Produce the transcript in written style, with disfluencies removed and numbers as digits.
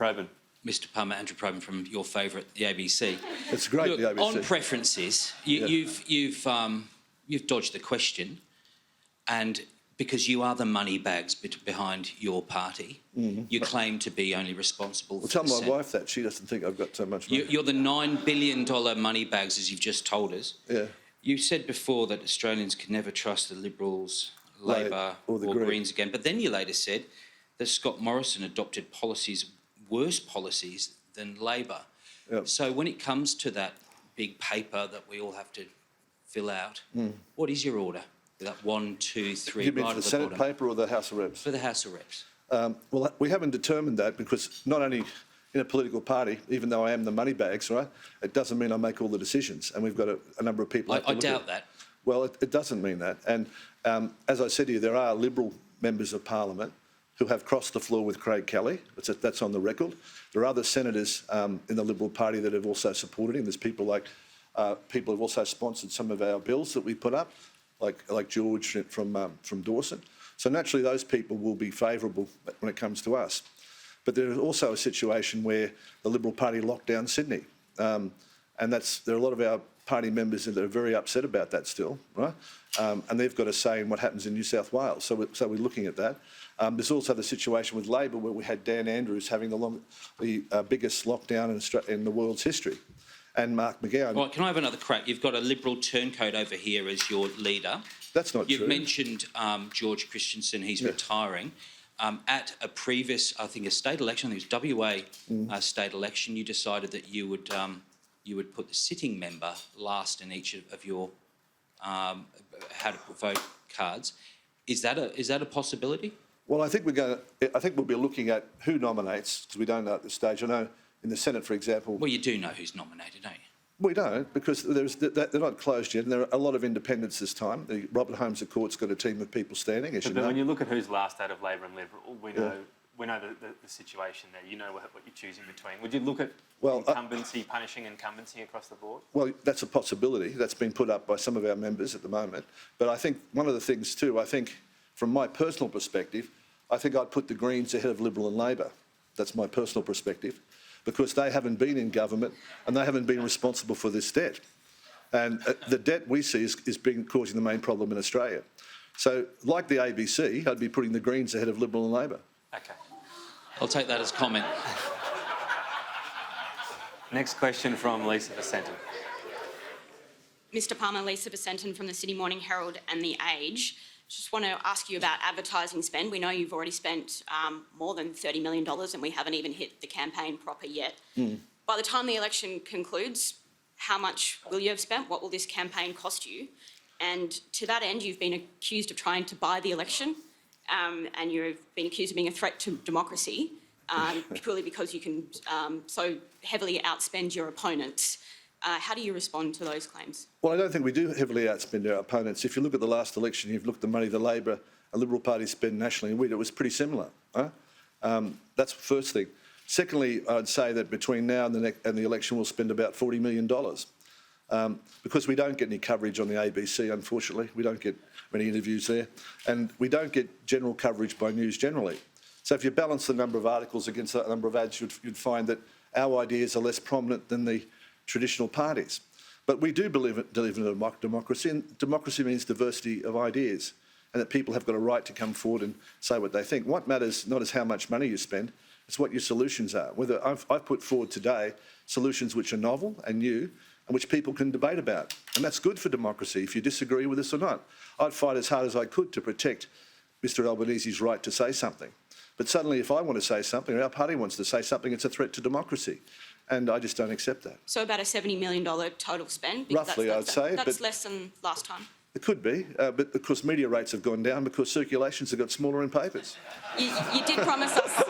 Probyn. Mr. Palmer, Andrew Probyn from your favourite, the ABC. It's great, Look, the ABC. On preferences, you've dodged the question, and because you are the money bags behind your party, you claim to be only responsible for Tell my wife that. She doesn't think I've got so much money. You're the $9 billion money bags, as you've just told us. Yeah. You said before that Australians can never trust the Liberals, Labor or Greens again, but then you later said that Scott Morrison adopted worse policies than Labor. Yep. So when it comes to that big paper that we all have to fill out, what is your order? That 1, 2, 3, You mean right for the at the Senate bottom. paper or the House of Reps? For the House of Reps. Well, we haven't determined that because not only in a political party, even though I am the money bags, right, it doesn't mean I make all the decisions. And we've got a number of people... I doubt that. Well, it doesn't mean that. And as I said to you, there are Liberal members of Parliament who have crossed the floor with Craig Kelly. That's on the record. There are other senators in the Liberal Party that have also supported him. There's people like people who've also sponsored some of our bills that we put up, like George from Dawson. So naturally, those people will be favourable when it comes to us. But there is also a situation where the Liberal Party locked down Sydney, and there are a lot of our party members that are very upset about that still, right? And they've got a say in what happens in New South Wales. So we're looking at that. There's also the situation with Labor where we had Dan Andrews having the biggest lockdown in the world's history, and Mark McGowan. Right, can I have another crack? You've got a Liberal turncoat over here as your leader. That's not true. You've mentioned George Christensen. He's retiring. At a previous, I think, a state election, I think it was WA state election, you decided that you would put the sitting member last in each of your how to vote cards. Is that a possibility? Well, I think we'll be looking at who nominates, because we don't know at this stage. I know in the Senate, for example. Well, you do know who's nominated, don't you? We don't, because they're not closed yet, and there are a lot of independents this time. The Robert Holmes of Court's got a team of people standing, as you know. But when you look at who's last out of Labor and Liberal, we know the situation there. You know what you're choosing between. Would you look at incumbency, punishing incumbency across the board? Well, that's a possibility. That's been put up by some of our members at the moment. But I think one of the things too, I think from my personal perspective, I think I'd put the Greens ahead of Liberal and Labor. That's my personal perspective, because they haven't been in government and they haven't been responsible for this debt. And the debt we see is causing the main problem in Australia. So, like the ABC, I'd be putting the Greens ahead of Liberal and Labor. Okay. I'll take that as comment. Next question from Lisa Vicentin. Mr Palmer, Lisa Vicentin from the Sydney Morning Herald and The Age. Just want to ask you about advertising spend. We know you've already spent more than $30 million and we haven't even hit the campaign proper yet. By the time the election concludes, how much will you have spent? What will this campaign cost you? And to that end, you've been accused of trying to buy the election and you've been accused of being a threat to democracy purely because you can so heavily outspend your opponents. How do you respond to those claims? Well, I don't think we do heavily outspend our opponents. If you look at the last election, you've looked at the money the Labor and Liberal Party spend nationally, and it was pretty similar. That's the first thing. Secondly, I'd say that between now and the election, we'll spend about $40 million. Because we don't get any coverage on the ABC, unfortunately. We don't get many interviews there. And we don't get general coverage by news generally. So if you balance the number of articles against the number of ads, you'd find that our ideas are less prominent than the traditional parties. But we do believe in democracy, and democracy means diversity of ideas, and that people have got a right to come forward and say what they think. What matters not is how much money you spend, it's what your solutions are. Whether I've put forward today solutions which are novel and new, and which people can debate about. And that's good for democracy, if you disagree with us or not. I'd fight as hard as I could to protect Mr Albanese's right to say something. But suddenly, if I want to say something, or our party wants to say something, it's a threat to democracy. And I just don't accept that. So about a $70 million total spend? Roughly, I'd say. That's less than last time. It could be, but of course media rates have gone down because circulations have got smaller in papers. You did promise us...